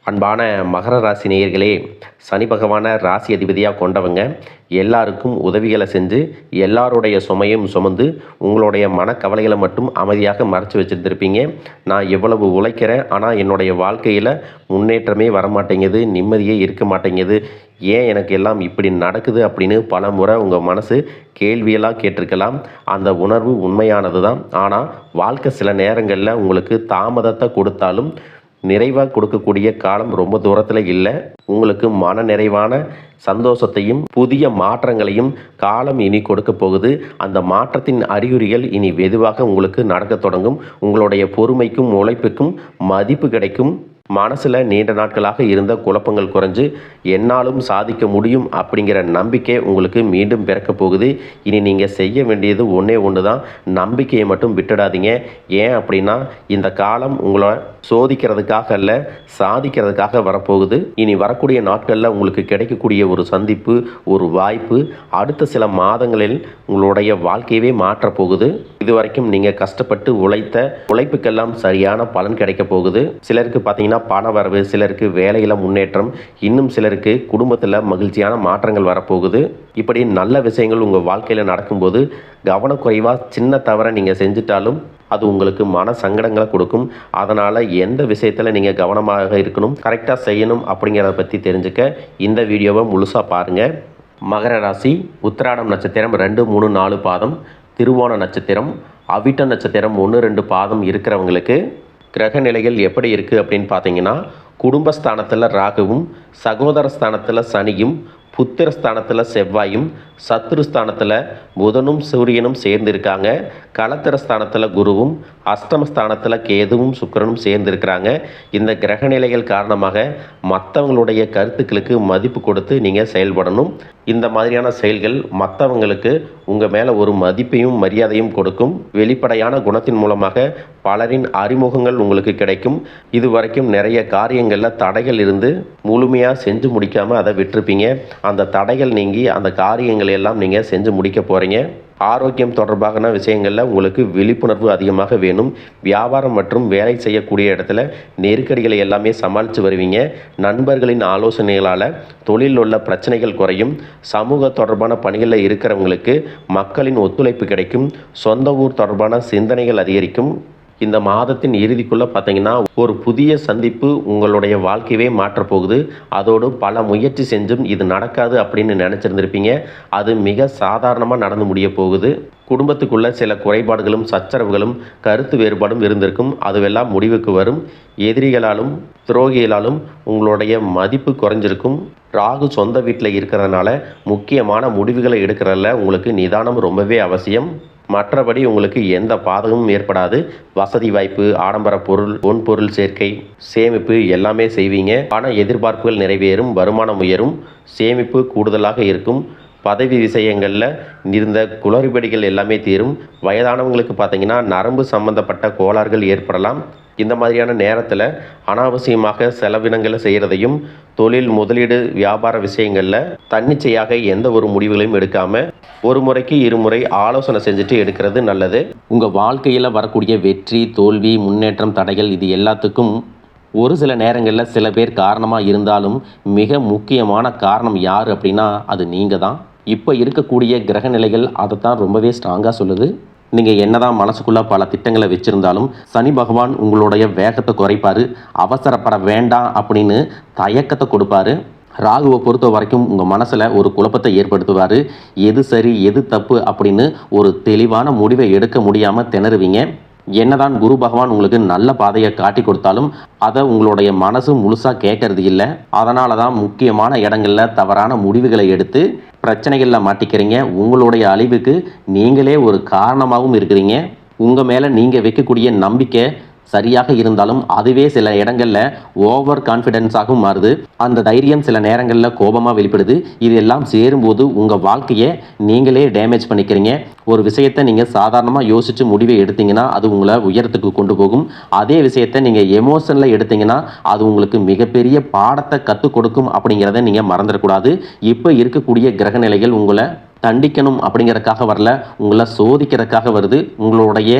அன்பான மகர ராசி நேயர்களே, சனி பகவான ராசி அதிபதியாக கொண்டவங்க எல்லாருக்கும் உதவிகளை செஞ்சு எல்லாருடைய சுமையும் சுமந்து உங்களுடைய மனக்கவலைகளை மட்டும் அமைதியாக மறைச்சி வச்சுருந்துருப்பீங்க. நான் எவ்வளவு உழைக்கிறேன், ஆனால் என்னுடைய வாழ்க்கையில் முன்னேற்றமே வரமாட்டேங்குது, நிம்மதியே இருக்க மாட்டேங்குது, ஏன் எனக்கு எல்லாம் இப்படி நடக்குது அப்படின்னு பல முறை உங்கள் மனசு கேள்வியெல்லாம் கேட்டிருக்கலாம். அந்த உணர்வு உண்மையானது தான். ஆனால் வாழ்க்கை சில நேரங்களில் உங்களுக்கு தாமதத்தை கொடுத்தாலும் நிறைவாக கொடுக்கக்கூடிய காலம் ரொம்ப தூரத்தில் இல்லை. உங்களுக்கு மன நிறைவான சந்தோஷத்தையும் புதிய மாற்றங்களையும் காலம் இனி கொடுக்க போகுது. அந்த மாற்றத்தின் அறிகுறிகள் இனி வெகுவாக உங்களுக்கு நடக்க தொடங்கும். உங்களுடைய பொறுமைக்கும் உழைப்புக்கும் மதிப்பு கிடைக்கும். மனசில் நீண்ட நாட்களாக இருந்த குழப்பங்கள் குறைஞ்சு என்னாலும் சாதிக்க முடியும் அப்படிங்கிற நம்பிக்கை உங்களுக்கு மீண்டும் பிறக்க போகுது. இனி நீங்கள் செய்ய வேண்டியது ஒன்றே ஒன்று தான், நம்பிக்கையை மட்டும் விட்டுடாதீங்க. ஏன் அப்படின்னா இந்த காலம் உங்களை சோதிக்கிறதுக்காக அல்ல, சாதிக்கிறதுக்காக வரப்போகுது. இனி வரக்கூடிய நாட்களில் உங்களுக்கு கிடைக்கக்கூடிய ஒரு சந்திப்பு, ஒரு வாய்ப்பு அடுத்த சில மாதங்களில் உங்களுடைய வாழ்க்கையவே மாற்றப்போகுது. இதுவரைக்கும் நீங்கள் கஷ்டப்பட்டு உழைத்த உழைப்புக்கெல்லாம் சரியான பலன் கிடைக்க போகுது. சிலருக்கு பார்த்தீங்கன்னா பண வரவு, சிலருக்கு வேலையில் முன்னேற்றம், இன்னும் சிலருக்கு குடும்பத்தில் மகிழ்ச்சியான மாற்றங்கள் வரப்போகுது. இப்படி நல்ல விஷயங்கள் உங்கள் வாழ்க்கையில் நடக்கும்போது கவனக்குறைவாக சின்ன தவறை நீங்கள் செஞ்சிட்டாலும் அது உங்களுக்கு மன சங்கடங்களை கொடுக்கும். அதனால் எந்த விஷயத்தில் நீங்கள் கவனமாக இருக்கணும், கரெக்டாக செய்யணும் அப்படிங்கிறத பற்றி தெரிஞ்சுக்க இந்த வீடியோவை முழுசாக பாருங்கள். மகர ராசி உத்திராடம் நட்சத்திரம் 2, 3, 4 பாதம், திருவோண நட்சத்திரம், அவிட்ட நட்சத்திரம் 1, 2 பாதம் இருக்கிறவங்களுக்கு கிரக நிலைகள் எப்படி இருக்குது அப்படின்னு பார்த்தீங்கன்னா, குடும்பஸ்தானத்தில் ராகுவும், சகோதர ஸ்தானத்தில் சனியும், புத்திரஸ்தானத்தில் செவ்வாயும், சத்துருஸ்தானத்தில் புதனும் சூரியனும் சேர்ந்திருக்காங்க. களத்திரஸ்தானத்தில் குருவும், அஷ்டமஸ்தானத்தில் கேதுவும் சுக்கிரனும் சேர்ந்திருக்கிறாங்க. இந்த கிரக நிலைகள் காரணமாக மற்றவங்களுடைய கருத்துக்களுக்கு மதிப்பு கொடுத்து நீங்கள் செயல்படணும். இந்த மாதிரியான செயல்கள் மற்றவங்களுக்கு உங்கள் மேலே ஒரு மதிப்பையும் மரியாதையும் கொடுக்கும். வெளிப்படையான குணத்தின் மூலமாக பலரின் அறிமுகங்கள் உங்களுக்கு கிடைக்கும். இதுவரைக்கும் நிறைய காரியங்களில் தடைகள் இருந்து முழுமையாக செஞ்சு முடிக்காமல் அதை விட்டுருப்பீங்க. அந்த தடைகள் நீங்கி அந்த காரியங்கள் எல்லாம் நீங்கள் செஞ்சு முடிக்க போகிறீங்க. ஆரோக்கியம் தொடர்பான விஷயங்களில் உங்களுக்கு விழிப்புணர்வு அதிகமாக வேணும். வியாபாரம் மற்றும் வேலை செய்யக்கூடிய இடத்துல நெருக்கடிகளை எல்லாமே சமாளித்து வருவீங்க. நண்பர்களின் ஆலோசனைகளால் தொழிலில் உள்ள பிரச்சனைகள் குறையும். சமூக தொடர்பான பணிகளில் இருக்கிறவங்களுக்கு மக்களின் ஒத்துழைப்பு கிடைக்கும். சொந்த ஊர் தொடர்பான சிந்தனைகள் அதிகரிக்கும். இந்த மாதத்தின் இறுதிக்குள்ளே பார்த்தீங்கன்னா ஒரு புதிய சந்திப்பு உங்களுடைய வாழ்க்கையவே மாற்றப்போகுது. அதோடு பல முயற்சி செஞ்சும் இது நடக்காது அப்படின்னு நினச்சிருந்துருப்பீங்க. அது மிக சாதாரணமாக நடந்து முடிய போகுது. குடும்பத்துக்குள்ள சில குறைபாடுகளும் சச்சரவுகளும் கருத்து வேறுபாடும் இருந்திருக்கும். அதுவெல்லாம் முடிவுக்கு வரும். எதிரிகளாலும் துரோகிகளாலும் உங்களுடைய மதிப்பு குறைஞ்சிருக்கும். ராகு சொந்த வீட்டில் இருக்கிறதுனால முக்கியமான முடிவுகளை எடுக்கிறதுல உங்களுக்கு நிதானம் ரொம்பவே அவசியம். மற்றபடி உங்களுக்கு எந்த பாதகமும் ஏற்படாது. வசதி வாய்ப்பு, ஆடம்பர பொருள், பொன்பொருள் சேர்க்கை, சேமிப்பு எல்லாமே செய்வீங்க. பண எதிர்பார்ப்புகள் நிறைவேறும். வருமானம் உயரும். சேமிப்பு கூடுதலாக இருக்கும். பதவி விஷயங்களில் இருந்த குளறுபடிகள் எல்லாமே தீரும். வயதானவங்களுக்கு பார்த்தீங்கன்னா நரம்பு சம்பந்தப்பட்ட கோளாறுகள் ஏற்படலாம். இந்த மாதிரியான நேரத்தில் அனாவசியமாக செலவினங்களை செய்கிறதையும், தொழில் முதலீடு வியாபார விஷயங்களில் தன்னிச்சையாக எந்த ஒரு முடிவுகளையும் எடுக்காமல் ஒரு முறைக்கு இருமுறை ஆலோசனை செஞ்சுட்டு எடுக்கிறது நல்லது. உங்கள் வாழ்க்கையில் வரக்கூடிய வெற்றி, தோல்வி, முன்னேற்றம், தடைகள் இது எல்லாத்துக்கும் ஒரு சில நேரங்களில் சில பேர் காரணமாக இருந்தாலும் மிக முக்கியமான காரணம் யார் அப்படின்னா அது நீங்கள் தான். இப்போ இருக்கக்கூடிய கிரக நிலைகள் அதை தான் ரொம்பவே ஸ்ட்ராங்காக சொல்லுது. நீங்கள் என்னதான் மனசுக்குள்ளே பல திட்டங்களை வச்சுருந்தாலும் சனி பகவான் உங்களுடைய வேகத்தை குறைப்பார். அவசரப்பட வேண்டாம் அப்படின்னு தயக்கத்தை கொடுப்பாரு. ராகுவை பொறுத்த வரைக்கும் உங்கள் மனசில் ஒரு குழப்பத்தை ஏற்படுத்துவார். எது சரி எது தப்பு அப்படின்னு ஒரு தெளிவான முடிவை எடுக்க முடியாமல் திணறுவீங்க. என்னதான் குரு பகவான் உங்களுக்கு நல்ல பாதையை காட்டி கொடுத்தாலும் அதை உங்களுடைய மனசு முழுசாக கேட்கறது இல்லை. அதனால தான் முக்கியமான இடங்களில் தவறான முடிவுகளை எடுத்து பிரச்சனைகளில் மாட்டிக்கிறீங்க. உங்களுடைய அழிவுக்கு நீங்களே ஒரு காரணமாகவும் இருக்கிறீங்க. உங்கள் மேலே நீங்கள் வைக்கக்கூடிய நம்பிக்கை சரியாக இருந்தாலும் அதுவே சில இடங்களில் ஓவர் கான்ஃபிடென்ஸாகவும் மாறுது. அந்த தைரியம் சில நேரங்களில் கோபமாக வெளிப்படுது. இது எல்லாம் சேரும்போது உங்கள் வாழ்க்கையை நீங்களே டேமேஜ் பண்ணிக்கிறீங்க. ஒரு விஷயத்தை நீங்கள் சாதாரணமாக யோசித்து முடிவை எடுத்தீங்கன்னா அது உங்களை உயரத்துக்கு கொண்டு போகும். அதே விஷயத்தை நீங்கள் எமோஷனில் எடுத்தீங்கன்னா அது உங்களுக்கு மிகப்பெரிய பாடத்தை கற்றுக் கொடுக்கும் அப்படிங்கிறத நீங்கள் மறந்துடக்கூடாது. இப்போ இருக்கக்கூடிய கிரக நிலைகள் உங்களை தண்டிக்கணும் அப்படிங்கிறதுக்காக வரல, உங்களை சோதிக்கிறதுக்காக வருது. உங்களுடைய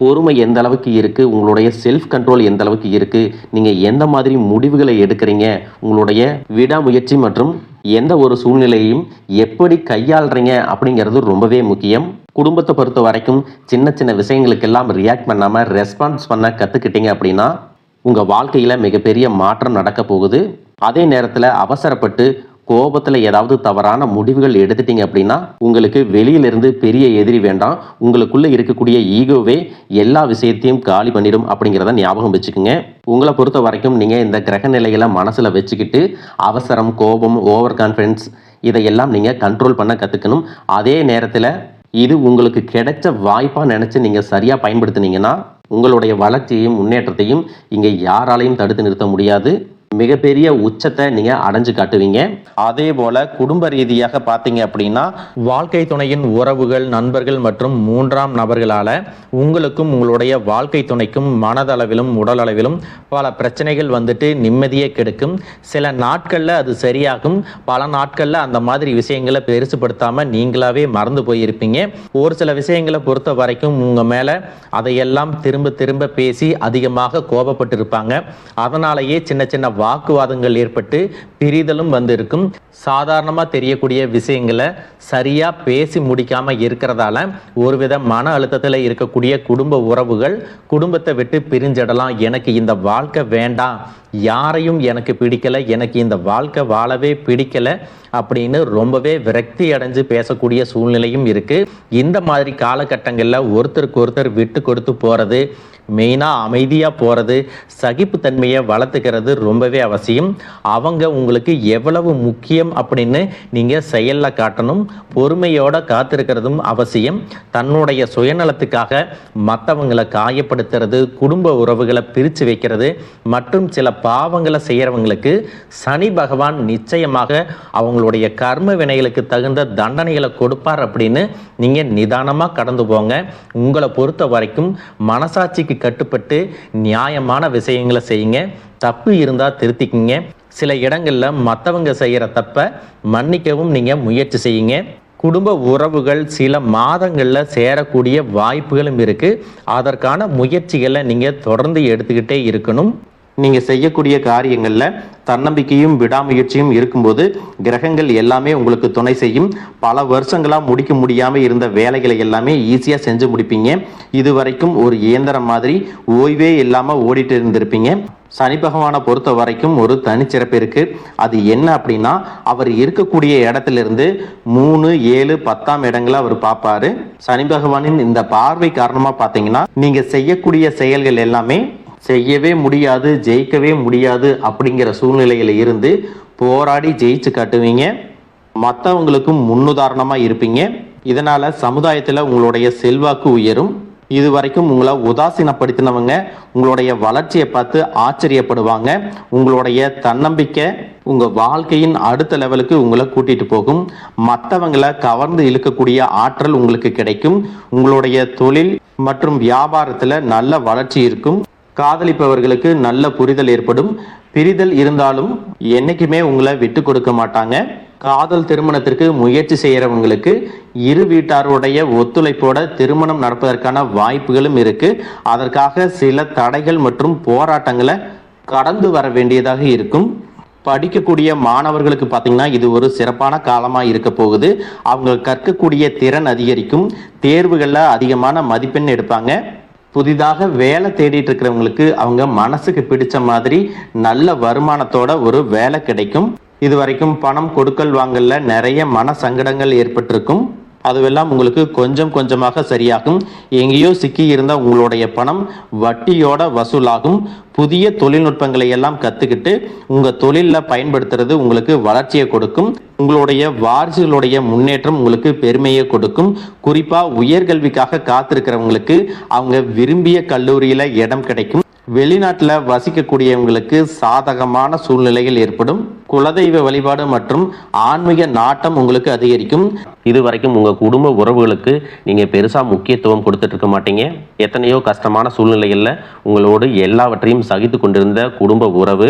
பொறுமை எந்த அளவுக்கு இருக்குது, உங்களுடைய செல்ஃப் கண்ட்ரோல் எந்த அளவுக்கு இருக்குது, நீங்கள் எந்த மாதிரி முடிவுகளை எடுக்கிறீங்க, உங்களுடைய விடாமுயற்சி மற்றும் எந்த ஒரு சூழ்நிலையையும் எப்படி கையாளுறீங்க அப்படிங்கிறது ரொம்பவே முக்கியம். குடும்பத்தை பொறுத்த வரைக்கும் சின்ன சின்ன விஷயங்களுக்கெல்லாம் ரியாக்ட் பண்ணாமல் ரெஸ்பான்ஸ் பண்ண கற்றுக்கிட்டீங்க அப்படின்னா உங்கள் வாழ்க்கையில் மிகப்பெரிய மாற்றம் நடக்க போகுது. அதே நேரத்தில் அவசரப்பட்டு கோபத்தில் ஏதாவது தவறான முடிவுகள் எடுத்துட்டீங்க அப்படின்னா உங்களுக்கு வெளியிலிருந்து பெரிய எதிரி வேண்டாம், உங்களுக்குள்ளே இருக்கக்கூடிய ஈகோவே எல்லா விஷயத்தையும் காலி பண்ணிடும் அப்படிங்கிறத ஞாபகம் வச்சுக்கோங்க. உங்களை பொறுத்த வரைக்கும் நீங்கள் இந்த கிரக நிலைகளை மனசில் வச்சுக்கிட்டு அவசரம், கோபம், ஓவர் கான்ஃபிடன்ஸ் இதையெல்லாம் நீங்கள் கண்ட்ரோல் பண்ண கற்றுக்கணும். அதே நேரத்தில் இது உங்களுக்கு கிடைச்ச வாய்ப்பாக நினச்சி நீங்கள் சரியாக பயன்படுத்தினீங்கன்னா உங்களுடைய வளர்ச்சியையும் முன்னேற்றத்தையும் இங்கே யாராலையும் தடுத்து நிறுத்த முடியாது. மிகப்பெரிய உச்சத்தை நீங்கள் அடைஞ்சு காட்டுவீங்க. அதே போல குடும்ப ரீதியாக பார்த்தீங்க அப்படின்னா வாழ்க்கை துணையின் உறவுகள், நண்பர்கள் மற்றும் மூன்றாம் நபர்களால் உங்களுக்கும் உங்களுடைய வாழ்க்கை துணைக்கும் மனதளவிலும் உடலளவிலும் பல பிரச்சனைகள் வந்துட்டு நிம்மதியை கெடுக்கும். சில நாட்களில் அது சரியாகும், பல நாட்களில் அந்த மாதிரி விஷயங்களை பெருசுப்படுத்தாமல் நீங்களாவே மறந்து போயிருப்பீங்க. ஒரு சில விஷயங்களை பொறுத்த வரைக்கும் உங்கள் மேலே அதையெல்லாம் திரும்ப திரும்ப பேசி அதிகமாக கோபப்பட்டு இருப்பாங்க. அதனாலேயே சின்ன சின்ன வாக்குவாதங்கள் ஏற்பட்டு பிரிதலும் வந்திருக்கும். சாதாரணமாக தெரியக்கூடிய விஷயங்களை சரியாக பேசி முடிக்காமல் இருக்கிறதால ஒருவித மன அழுத்தத்தில் இருக்கக்கூடிய குடும்ப உறவுகள் குடும்பத்தை விட்டு பிரிஞ்சிடலாம். எனக்கு இந்த வாழ்க்கை வேண்டாம், யாரையும் எனக்கு பிடிக்கலை, எனக்கு இந்த வாழ்க்கை வாழவே பிடிக்கலை அப்படின்னு ரொம்பவே விரக்தி அடைஞ்சு பேசக்கூடிய சூழ்நிலையும் இருக்குது. இந்த மாதிரி காலகட்டங்களில் ஒருத்தருக்கு ஒருத்தர் விட்டு கொடுத்து போகிறது, மெயினாக அமைதியாக போகிறது, சகிப்புத்தன்மையை வளர்த்துக்கிறது ரொம்பவே அவசியம். அவங்க உங்களுக்கு எவ்வளவு முக்கியம் அப்படின்னு நீங்கள் செயலில் காட்டணும். பொறுமையோடு காத்திருக்கிறதும் அவசியம். தன்னுடைய சுயநலத்துக்காக மற்றவங்களை காயப்படுத்துறது, குடும்ப உறவுகளை பிரித்து வைக்கிறது மற்றும் சில பாவங்களை செய்கிறவங்களுக்கு சனி பகவான் நிச்சயமாக அவங்களுடைய கர்ம வினைகளுக்கு தகுந்த தண்டனைகளை கொடுப்பார் அப்படின்னு நீங்கள் நிதானமாக கடந்து போங்க. உங்களை பொறுத்த வரைக்கும் மனசாட்சிக்கு கட்டுப்பட்டு நியாயமான விஷயங்களை செய்யுங்க. தப்பு இருந்தால் திருத்திக்கிங்க. சில இடங்களில் மற்றவங்க செய்கிற தப்பை மன்னிக்கவும் நீங்கள் முயற்சி செய்யுங்க. குடும்ப உறவுகள் சில மாதங்களில் சேரக்கூடிய வாய்ப்புகளும் இருக்குது. அதற்கான முயற்சிகளை நீங்கள் தொடர்ந்து எடுத்துக்கிட்டே இருக்கணும். நீங்கள் செய்யக்கூடிய காரியங்களில் தன்னம்பிக்கையும் விடாமுயற்சியும் இருக்கும்போது கிரகங்கள் எல்லாமே உங்களுக்கு துணை செய்யும். பல வருஷங்களாக முடிக்க முடியாமல் இருந்த வேலைகளை எல்லாமே ஈஸியாக செஞ்சு முடிப்பீங்க. இது வரைக்கும் ஒரு இயந்திரம் மாதிரி ஓய்வே இல்லாமல் ஓடிட்டு இருந்திருப்பீங்க. சனி பகவானை பொறுத்த வரைக்கும் ஒரு தனிச்சிறப்பு இருக்குது. அது என்ன அப்படின்னா அவர் இருக்கக்கூடிய இடத்திலிருந்து 3, 7, 10ஆம் இடங்களை அவர் பார்ப்பாரு. சனி பகவானின் இந்த பார்வை காரணமாக பார்த்தீங்கன்னா நீங்கள் செய்யக்கூடிய செயல்கள் எல்லாமே செய்யவே முடியாது, ஜெயிக்கவே முடியாது அப்படிங்கிற சூழ்நிலையில் இருந்து போராடி ஜெயிச்சு காட்டுவீங்க. மற்றவங்களுக்கும் முன்னுதாரணமாக இருப்பீங்க. இதனால் சமுதாயத்தில் உங்களுடைய செல்வாக்கு உயரும். இது வரைக்கும் உங்களை உதாசீனப்படுத்தினவங்க உங்களுடைய வளர்ச்சியை பார்த்து ஆச்சரியப்படுவாங்க. உங்களுடைய தன்னம்பிக்கை உங்கள் வாழ்க்கையின் அடுத்த லெவலுக்கு உங்களை கூட்டிகிட்டு போகும். மற்றவங்களை கவர்ந்து இழுக்கக்கூடிய ஆற்றல் உங்களுக்கு கிடைக்கும். உங்களுடைய தொழில் மற்றும் வியாபாரத்தில் நல்ல வளர்ச்சி இருக்கும். காதலிப்பவர்களுக்கு நல்ல புரிதல் ஏற்படும். பிரிதல் இருந்தாலும் என்னைக்குமே உங்களை விட்டு கொடுக்க மாட்டாங்க. காதல் திருமணத்திற்கு முயற்சி செய்கிறவங்களுக்கு இரு வீட்டாருடைய ஒத்துழைப்போட திருமணம் நடப்பதற்கான வாய்ப்புகளும் இருக்கு. அதற்காக சில தடைகள் மற்றும் போராட்டங்களை கடந்து வர வேண்டியதாக இருக்கும். படிக்கக்கூடிய மாணவர்களுக்கு பார்த்தீங்கன்னா இது ஒரு சிறப்பான காலமாக இருக்க போகுது. அவங்க கற்கக்கூடிய திறன் அதிகரிக்கும். தேர்வுகளில் அதிகமான மதிப்பெண் எடுப்பாங்க. புதிதாக வேலை தேடிட்டு இருக்கிறவங்களுக்கு அவங்க மனசுக்கு பிடிச்ச மாதிரி நல்ல வருமானத்தோட ஒரு வேலை கிடைக்கும். இது வரைக்கும் பணம் கொடுக்கல் வாங்கல நிறைய மன சங்கடங்கள் ஏற்பட்டிருக்கும். அதுவெல்லாம் உங்களுக்கு கொஞ்சம் கொஞ்சமாக சரியாகும். எங்கேயோ சிக்கி இருந்த உங்களுடைய பணம் வட்டியோட வசூலாகும். புதிய தொழில்நுட்பங்களை எல்லாம் கற்றுக்கிட்டு உங்கள் தொழிலில் பயன்படுத்துறது உங்களுக்கு வளர்ச்சியை கொடுக்கும். உங்களுடைய வாரிசுகளுடைய முன்னேற்றம் உங்களுக்கு பெருமையை கொடுக்கும். குறிப்பாக உயர்கல்விக்காக காத்திருக்கிறவங்களுக்கு அவங்க விரும்பிய கல்லூரியில் இடம் கிடைக்கும். வெளிநாட்டில் வசிக்கக்கூடியவங்களுக்கு சாதகமான சூழ்நிலைகள் ஏற்படும். குலதெய்வ வழிபாடு மற்றும் ஆன்மீக நாட்டம் உங்களுக்கு அதிகரிக்கும். இது வரைக்கும் உங்கள் குடும்ப உறவுகளுக்கு நீங்கள் பெருசாக முக்கியத்துவம் கொடுத்துட்டு இருக்க மாட்டீங்க. எத்தனையோ கஷ்டமான சூழ்நிலைகளில் உங்களோடு எல்லாவற்றையும் சகித்து கொண்டிருந்த குடும்ப உறவு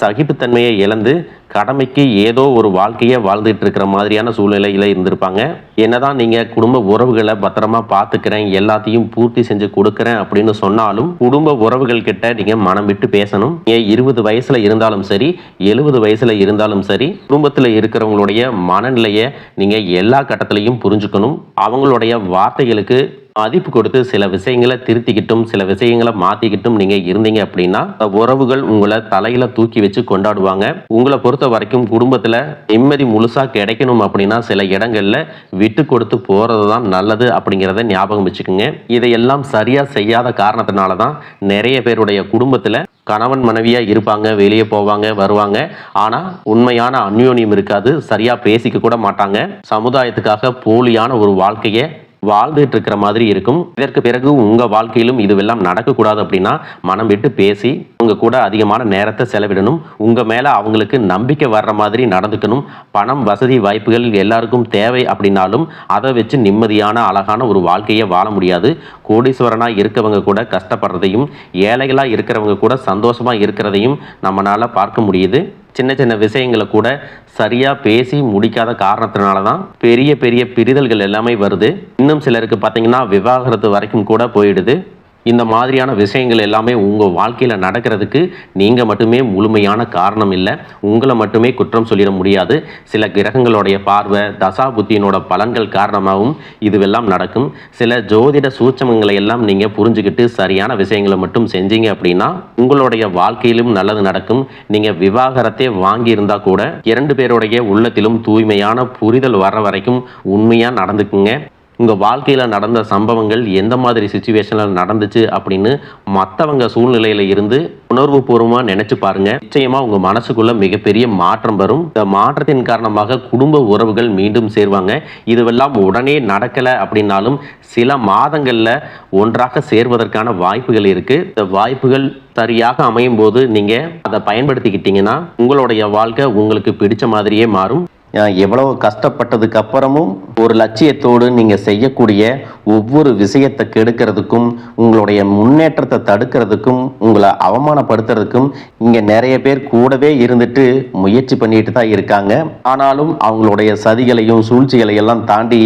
சகிப்புத்தன்மையை இழந்து கடமைக்கு ஏதோ ஒரு வாழ்க்கையை வாழ்ந்துட்டு இருக்கிற மாதிரியான சூழ்நிலையில் இருந்திருப்பாங்க. என்னதான் நீங்கள் குடும்ப உறவுகளை பத்திரமா பார்த்துக்கிறேன், எல்லாத்தையும் பூர்த்தி செஞ்சு கொடுக்குறேன் அப்படின்னு சொன்னாலும் குடும்ப உறவுகள் கிட்ட நீங்கள் மனம் விட்டு பேசணும். 20 வயசில் இருந்தாலும் சரி, 70 வயசில் இருந்தாலும் சரி, குடும்பத்தில் இருக்கிறவங்களுடைய மனநிலையை நீங்கள் எல்லா கட்டத்திலையும் புரிஞ்சுக்கணும். அவங்களுடைய வார்த்தைகளுக்கு மதிப்பு கொடுத்து சில விஷயங்களை திருத்திக்கிட்டும் சில விஷயங்களை மாற்றிக்கிட்டும் நீங்கள் இருந்தீங்க அப்படின்னா உறவுகள் உங்களை தலையில் தூக்கி வச்சு கொண்டாடுவாங்க. உங்களை பொறுத்த வரைக்கும் குடும்பத்தில் நிம்மதி முழுசாக கிடைக்கணும் அப்படின்னா சில இடங்களில் விட்டு கொடுத்து போகிறது தான் நல்லது அப்படிங்கிறத ஞாபகம் வச்சுக்கோங்க. இதையெல்லாம் சரியாக செய்யாத காரணத்தினால தான் நிறைய பேருடைய குடும்பத்தில் கணவன் மனைவியாக இருப்பாங்க, வெளியே போவாங்க வருவாங்க, ஆனால் உண்மையான அந்யோன்யம் இருக்காது, சரியாக பேசிக்க கூட மாட்டாங்க. சமுதாயத்துக்காக போலியான ஒரு வாழ்க்கையை வாழ்ந்துட்டு இருக்கிற மாதிரி இருக்கும். இதற்கு பிறகு உங்க வாழ்க்கையிலும் இதுவெல்லாம் நடக்கக்கூடாது அப்படின்னா மனம் விட்டு பேசி உங்க கூட அதிகமான நேரத்தை செலவிடணும். உங்க மேல அவங்களுக்கு நம்பிக்கை வர்ற மாதிரி நடந்துக்கணும். பணம் வசதி வாய்ப்புகள் எல்லாருக்கும் தேவை அப்படின்னாலும் அதை வச்சு நிம்மதியான அழகான ஒரு வாழ்க்கையை வாழ முடியாது. கோடீஸ்வரனா இருக்கவங்க கூட கஷ்டப்படுறதையும் ஏழைகளா இருக்கிறவங்க கூட சந்தோஷமா இருக்கிறதையும் நம்மளால பார்க்க முடியுது. சின்ன சின்ன விஷயங்களை கூட சரியாக பேசி முடிக்காத காரணத்தினால தான் பெரிய பெரிய பிரிதல்கள் எல்லாமே வருது. இன்னும் சிலருக்கு பார்த்தீங்கன்னா விவாகரத்து வரைக்கும் கூட போயிடுது. இந்த மாதிரியான விஷயங்கள் எல்லாமே உங்கள் வாழ்க்கையில் நடக்கிறதுக்கு நீங்கள் மட்டுமே முழுமையான காரணம் இல்லை. உங்களை மட்டுமே குற்றம் சொல்லிட முடியாது. சில கிரகங்களுடைய பார்வை தசாபுத்தியினோட பலன்கள் காரணமாகவும் இதுவெல்லாம் நடக்கும். சில ஜோதிட சூட்சமங்களை எல்லாம் நீங்கள் புரிஞ்சுக்கிட்டு சரியான விஷயங்களை மட்டும் செஞ்சீங்க அப்படின்னா உங்களுடைய வாழ்க்கையிலும் நல்லது நடக்கும். நீங்கள் விவாகரத்தை வாங்கியிருந்தா கூட 2 பேருடைய உள்ளத்திலும் தூய்மையான புரிதல் வர வரைக்கும் உண்மையாக நடந்துக்குங்க. உங்கள் வாழ்க்கையில் நடந்த சம்பவங்கள் எந்த மாதிரி சுச்சுவேஷனில் நடந்துச்சு அப்படின்னு மற்றவங்க சூழ்நிலையில் இருந்து உணர்வு பூர்வமாக நினச்சி பாருங்கள். நிச்சயமாக உங்கள் மனசுக்குள்ளே மிகப்பெரிய மாற்றம் வரும். இந்த மாற்றத்தின் காரணமாக குடும்ப உறவுகள் மீண்டும் சேருவாங்க. இதுவெல்லாம் உடனே நடக்கலை அப்படின்னாலும் சில மாதங்களில் ஒன்றாக சேர்வதற்கான வாய்ப்புகள் இருக்குது. இந்த வாய்ப்புகள் சரியாக அமையும் போது நீங்கள் அதை பயன்படுத்திக்கிட்டீங்கன்னா உங்களுடைய வாழ்க்கை உங்களுக்கு பிடிச்ச மாதிரியே மாறும். எவ்வளவு கஷ்டப்பட்டதுக்கு அப்புறமும் ஒரு லட்சியத்தோடு நீங்கள் செய்யக்கூடிய ஒவ்வொரு விஷயத்தை கெடுக்கிறதுக்கும் உங்களுடைய முன்னேற்றத்தை தடுக்கிறதுக்கும் உங்களை அவமானப்படுத்துறதுக்கும் இங்கே நிறைய பேர் கூடவே இருந்துட்டு முயற்சி பண்ணிட்டு தான் இருக்காங்க. ஆனாலும் அவங்களுடைய சதிகளையும் சூழ்ச்சிகளையெல்லாம் தாண்டி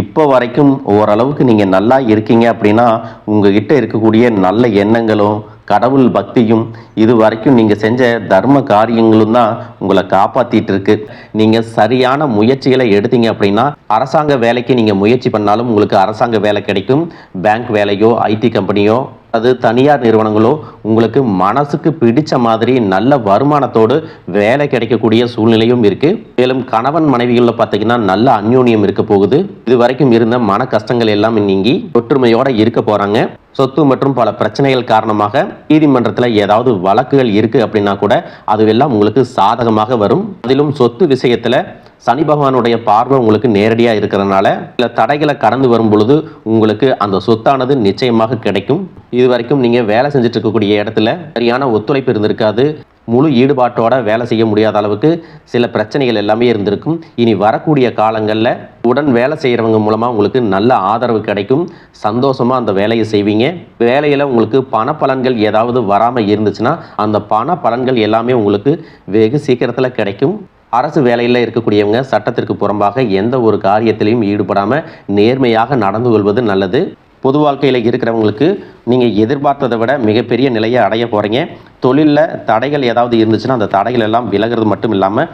இப்போ வரைக்கும் ஓரளவுக்கு நீங்கள் நல்லா இருக்கீங்க அப்படின்னா உங்ககிட்ட இருக்கக்கூடிய நல்ல எண்ணங்களும் கடவுள் பக்தியும் இது வரைக்கும் நீங்கள் செஞ்ச தர்ம காரியங்களும் தான் உங்களை காப்பாற்றிட்டு இருக்கு. நீங்கள் சரியான முயற்சிகளை எடுத்தீங்க அப்படின்னா அரசாங்க வேலைக்கு நீங்கள் முயற்சி பண்ணாலும் உங்களுக்கு அரசாங்க வேலை கிடைக்கும். பேங்க் வேலையோ ஐடி கம்பெனியோ அது தனியார் நிறுவனங்களோ உங்களுக்கு மனசுக்கு பிடிச்ச மாதிரி நல்ல வருமானத்தோடு வேலை கிடைக்கக்கூடிய சூழ்நிலையும் இருக்கு. மேலும் கணவன் மனைவிகளில் பார்த்தீங்கன்னா நல்ல அந்யோன்யம் இருக்க போகுது. இது வரைக்கும் இருந்த மன கஷ்டங்கள் எல்லாம் நீங்கி ஒற்றுமையோட இருக்க போறாங்க. சொத்து மற்றும் பல பிரச்சனைகள் காரணமாக நீதிமன்றத்தில் ஏதாவது வழக்குகள் இருக்கு அப்படின்னா கூட அதுவெல்லாம் உங்களுக்கு சாதகமாக வரும். அதிலும் சொத்து விஷயத்துல சனி பகவானுடைய பார்வை உங்களுக்கு நேரடியாக இருக்கிறதுனால சில தடைகளை கடந்து வரும் பொழுது உங்களுக்கு அந்த சொத்தானது நிச்சயமாக கிடைக்கும். இது வரைக்கும் நீங்கள் வேலை செஞ்சுட்டு இருக்கக்கூடிய இடத்துல சரியான ஒத்துழைப்பு இருந்திருக்காது. முழு ஈடுபாட்டோட வேலை செய்ய முடியாத அளவுக்கு சில பிரச்சனைகள் எல்லாமே இருந்திருக்கும். இனி வரக்கூடிய காலங்களில் உடன் வேலை செய்கிறவங்க மூலமாக உங்களுக்கு நல்ல ஆதரவு கிடைக்கும். சந்தோஷமாக அந்த வேலையை செய்வீங்க. வேலையில் உங்களுக்கு பண பலன்கள் ஏதாவது வராமல் இருந்துச்சுன்னா அந்த பண பலன்கள் எல்லாமே உங்களுக்கு வெகு சீக்கிரத்தில் கிடைக்கும். அரசு வேலையில் இருக்கக்கூடியவங்க சட்டத்திற்கு புறம்பாக எந்த ஒரு காரியத்திலையும் ஈடுபடாமல் நேர்மையாக நடந்து கொள்வது நல்லது. பொது வாழ்க்கையில் இருக்கிறவங்களுக்கு நீங்கள் எதிர்பார்த்ததை விட மிகப்பெரிய நிலையை அடைய போகிறீங்க. தொழிலில் தடைகள் ஏதாவது இருந்துச்சுன்னா அந்த தடைகள் எல்லாம் விலகிறது மட்டும் இல்லாமல்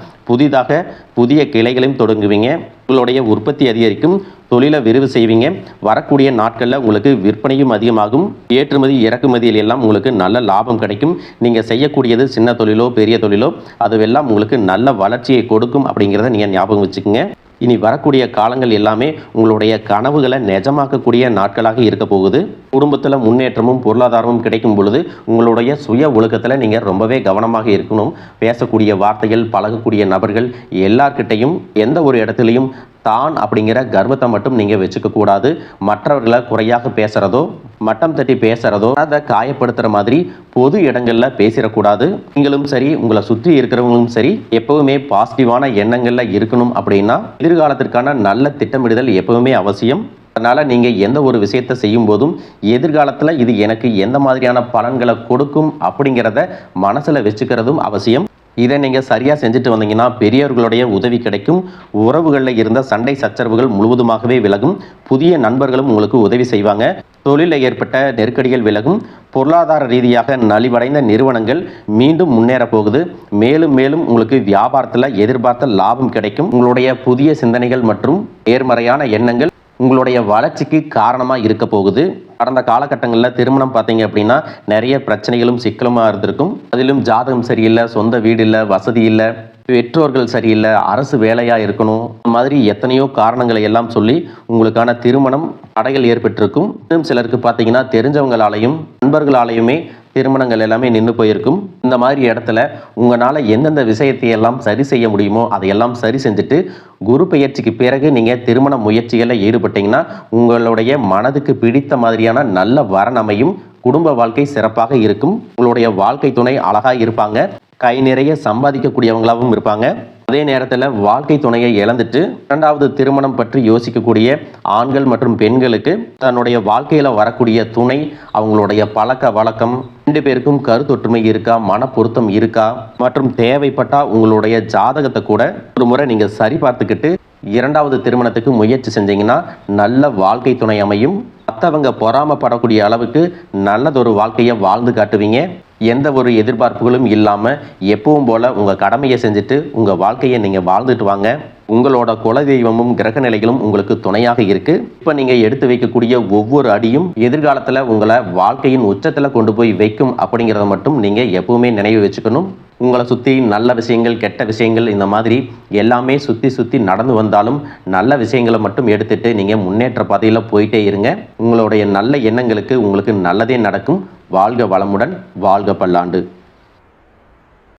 புதிய கிளைகளையும் தொடங்குவீங்க. உங்களுடைய உற்பத்தி அதிகரிக்கும். தொழிலை விரிவு செய்வீங்க. வரக்கூடிய நாட்களில் உங்களுக்கு விற்பனையும் அதிகமாகும். ஏற்றுமதி இறக்குமதியில் எல்லாம் உங்களுக்கு நல்ல லாபம் கிடைக்கும். நீங்கள் செய்யக்கூடியது சின்ன தொழிலோ பெரிய தொழிலோ அதுவெல்லாம் உங்களுக்கு நல்ல வளர்ச்சியை கொடுக்கும் அப்படிங்கிறத நீங்கள் ஞாபகம் வச்சுக்கோங்க. இனி வரக்கூடிய காலங்கள் எல்லாமே உங்களுடைய கனவுகளை நிஜமாக்கக்கூடிய நாட்களாக இருக்க போகுது. குடும்பத்தில் முன்னேற்றமும் பொருளாதாரமும் கிடைக்கும் பொழுது உங்களுடைய சுய ஒழுக்கத்தில் நீங்கள் ரொம்பவே கவனமாக இருக்கணும். பேசக்கூடிய வார்த்தைகள், பழகக்கூடிய நபர்கள் எல்லார்கிட்டையும் எந்த ஒரு இடத்துலையும் தான் அப்படிங்கிற கர்வத்தை மட்டும் நீங்கள் வச்சுக்க கூடாது. மற்றவர்களை குறையாக பேசுகிறதோ மட்டம் தட்டி பேசுகிறதோ அதை காயப்படுத்துகிற மாதிரி பொது இடங்களில் பேசிடக்கூடாது. நீங்களும் சரி உங்களை சுற்றி இருக்கிறவங்களும் சரி எப்பவுமே பாசிட்டிவான எண்ணங்களில் இருக்கணும். அப்படின்னா எதிர்காலத்திற்கான நல்ல திட்டமிடுதல் எப்பவுமே அவசியம். அதனால் நீங்கள் எந்த ஒரு விஷயத்தை செய்யும் போதும் எதிர்காலத்தில் இது எனக்கு எந்த மாதிரியான பலன்களை கொடுக்கும் அப்படிங்கிறத மனசில் வச்சுக்கிறதும் அவசியம். இதை நீங்கள் சரியாக செஞ்சுட்டு வந்தீங்கன்னா பெரியவர்களுடைய உதவி கிடைக்கும். உறவுகளில் இருந்த சண்டை சச்சரவுகள் முழுவதுமாகவே விலகும். புதிய நண்பர்களும் உங்களுக்கு உதவி செய்வாங்க. தொழிலில் ஏற்பட்ட நெருக்கடிகள் விலகும். பொருளாதார ரீதியாக நலிவடைந்த நிறுவனங்கள் மீண்டும் முன்னேற போகுது. மேலும் மேலும் உங்களுக்கு வியாபாரத்தில் எதிர்பார்த்த லாபம் கிடைக்கும். உங்களுடைய புதிய சிந்தனைகள் மற்றும் நேர்மறையான எண்ணங்கள் உங்களுடைய வளர்ச்சிக்கு காரணமாக இருக்க போகுது. கடந்த காலகட்டங்களில் திருமணம் பார்த்தீங்க அப்படின்னா நிறைய பிரச்சனைகளும் சிக்கலுமாக இருந்திருக்கும். அதிலும் ஜாதகம் சரியில்லை, சொந்த வீடு இல்லை, வசதி இல்லை, பெற்றோர்கள் சரியில்லை, அரசு வேலையாக இருக்கணும், இந்த மாதிரி எத்தனையோ காரணங்களை எல்லாம் சொல்லி உங்களுக்கான திருமணம் தடைகள் ஏற்பட்டிருக்கும். இன்னும் சிலருக்கு பார்த்தீங்கன்னா தெரிஞ்சவங்களாலையும் நண்பர்களாலையுமே திருமணங்கள் எல்லாமே நின்று போயிருக்கும். இந்த மாதிரி இடத்துல உங்களால் எந்தெந்த விஷயத்தையெல்லாம் சரி செய்ய முடியுமோ அதையெல்லாம் சரி செஞ்சுட்டு குரு பெயர்ச்சிக்கு பிறகு நீங்கள் திருமண முயற்சிகளில் ஈடுபட்டீங்கன்னா உங்களுடைய மனதுக்கு பிடித்த மாதிரியான நல்ல வரன் அமையும். குடும்ப வாழ்க்கை சிறப்பாக இருக்கும். உங்களுடைய வாழ்க்கை துணை அழகாக இருப்பாங்க. கை நிறைய சம்பாதிக்கக்கூடியவங்களாகவும் இருப்பாங்க. அதே நேரத்தில் வாழ்க்கை துணையை இழந்துட்டு இரண்டாவது திருமணம் பற்றி யோசிக்கக்கூடிய ஆண்கள் மற்றும் பெண்களுக்கு தன்னுடைய வாழ்க்கையில் வரக்கூடிய துணை அவங்களுடைய பழக்க வழக்கம், 2 பேருக்கும் கருத்தொற்றுமை இருக்கா, மன பொருத்தம் இருக்கா மற்றும் தேவைப்பட்டா உங்களுடைய ஜாதகத்தை கூட ஒரு முறை நீங்கள் சரி பார்த்துக்கிட்டு இரண்டாவது திருமணத்துக்கு முயற்சி செஞ்சீங்கன்னா நல்ல வாழ்க்கை துணை அமையும். மற்றவங்க பொறாமப்படக்கூடிய அளவுக்கு நல்லதொரு வாழ்க்கையை வாழ்ந்து காட்டுவீங்க. எந்த ஒரு எதிர்பார்ப்புகளும் இல்லாமல் எப்பவும் போல் உங்கள் கடமையை செஞ்சுட்டு உங்கள் வாழ்க்கையை நீங்கள் வாழ்ந்துட்டு வாங்க. உங்களோட குலதெய்வமும் கிரக நிலைகளும் உங்களுக்கு துணையாக இருக்கு. இப்போ நீங்கள் எடுத்து வைக்கக்கூடிய ஒவ்வொரு அடியும் எதிர்காலத்தில் உங்களை வாழ்க்கையின் உச்சத்தில் கொண்டு போய் வைக்கும் அப்படிங்கிறத மட்டும் நீங்கள் எப்பவுமே நினைவு வச்சுக்கணும். உங்களை சுற்றி நல்ல விஷயங்கள், கெட்ட விஷயங்கள், இந்த மாதிரி எல்லாமே சுற்றி நடந்து வந்தாலும் நல்ல விஷயங்களை மட்டும் எடுத்துட்டு நீங்கள் முன்னேற்ற பாதையில் போயிட்டே இருங்க. உங்களுடைய நல்ல எண்ணங்களுக்கு உங்களுக்கு நல்லதே நடக்கும். வாழ்க வளமுடன், வாழ்க பல்லாண்டு.